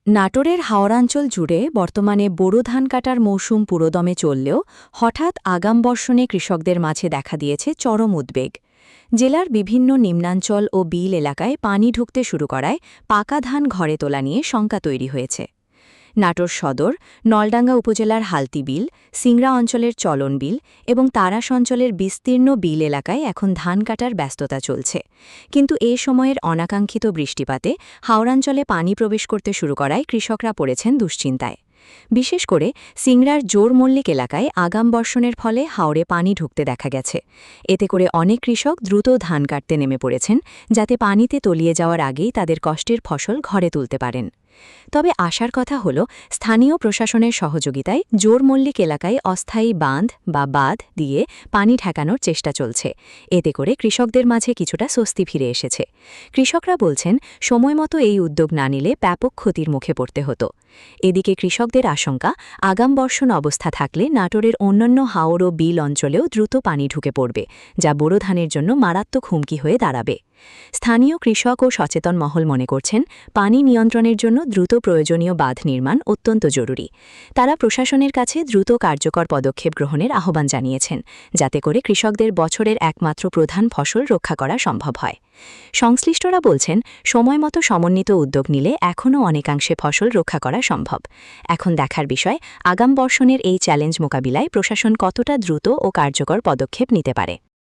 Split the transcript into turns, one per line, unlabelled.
নাটোরের হাওড়াঞ্চল জুড়ে বর্তমানে বোরো ধান কাটার মৌসুম পুরোদমে চললেও হঠাৎ আগাম বর্ষণে কৃষকদের মাঝে দেখা দিয়েছে চরম উদ্বেগ। জেলার বিভিন্ন নিম্নাঞ্চল ও বিল এলাকায় পানি ঢুকতে শুরু করায় পাকা ধান ঘরে তোলা নিয়ে শঙ্কা তৈরি হয়েছে। নাটোর সদর, নলডাঙ্গা উপজেলার হালতি বিল, সিংড়া অঞ্চলের চলন বিল এবং তারাস অঞ্চলের বিস্তীর্ণ বিল এলাকায় এখন ধান কাটার ব্যস্ততা চলছে। কিন্তু এ সময়ের অনাকাঙ্ক্ষিত বৃষ্টিপাতে হাওড়াঞ্চলে পানি প্রবেশ করতে শুরু করায় কৃষকরা পড়েছেন দুশ্চিন্তায়। বিশেষ করে সিংড়ার জোর মল্লিক এলাকায় আগাম বর্ষণের ফলে হাওড়ে পানি ঢুকতে দেখা গেছে। এতে করে অনেক কৃষক দ্রুত ধান কাটতে নেমে পড়েছেন, যাতে পানিতে তলিয়ে যাওয়ার আগেই তাদের কষ্টের ফসল ঘরে তুলতে পারেন। তবে আশার কথা হল, স্থানীয় প্রশাসনের সহযোগিতায় জোর মল্লিক এলাকায় অস্থায়ী বাঁধ বা বাঁধ দিয়ে পানি ঠেকানোর চেষ্টা চলছে। এতে করে কৃষকদের মাঝে কিছুটা স্বস্তি ফিরে এসেছে। কৃষকরা বলছেন, সময়মতো এই উদ্যোগ না নিলে ব্যাপক ক্ষতির মুখে পড়তে হতো। এদিকে কৃষকদের আশঙ্কা, আগাম বর্ষণ অবস্থা থাকলে নাটোরের অন্যান্য হাওর ও বিল অঞ্চলেও দ্রুত পানি ঢুকে পড়বে, যা বোরো ধানের জন্য মারাত্মক হুমকি হয়ে দাঁড়াবে। স্থানীয় কৃষক ও সচেতন মহল মনে করছেন, পানি নিয়ন্ত্রণের জন্য দ্রুত প্রয়োজনীয় বাঁধ নির্মাণ অত্যন্ত জরুরি। তারা প্রশাসনের কাছে দ্রুত কার্যকর পদক্ষেপ গ্রহণের আহ্বান জানিয়েছেন, যাতে করে কৃষকদের বছরের একমাত্র প্রধান ফসল রক্ষা করা সম্ভব হয়। সংশ্লিষ্টরা বলছেন, সময়মতো সমন্বিত উদ্যোগ নিলে এখনও অনেকাংশে ফসল রক্ষা করা সম্ভব। এখন দেখার বিষয়, আগাম বর্ষণের এই চ্যালেঞ্জ মোকাবিলায় প্রশাসন কতটা দ্রুত ও কার্যকর পদক্ষেপ নিতে পারে।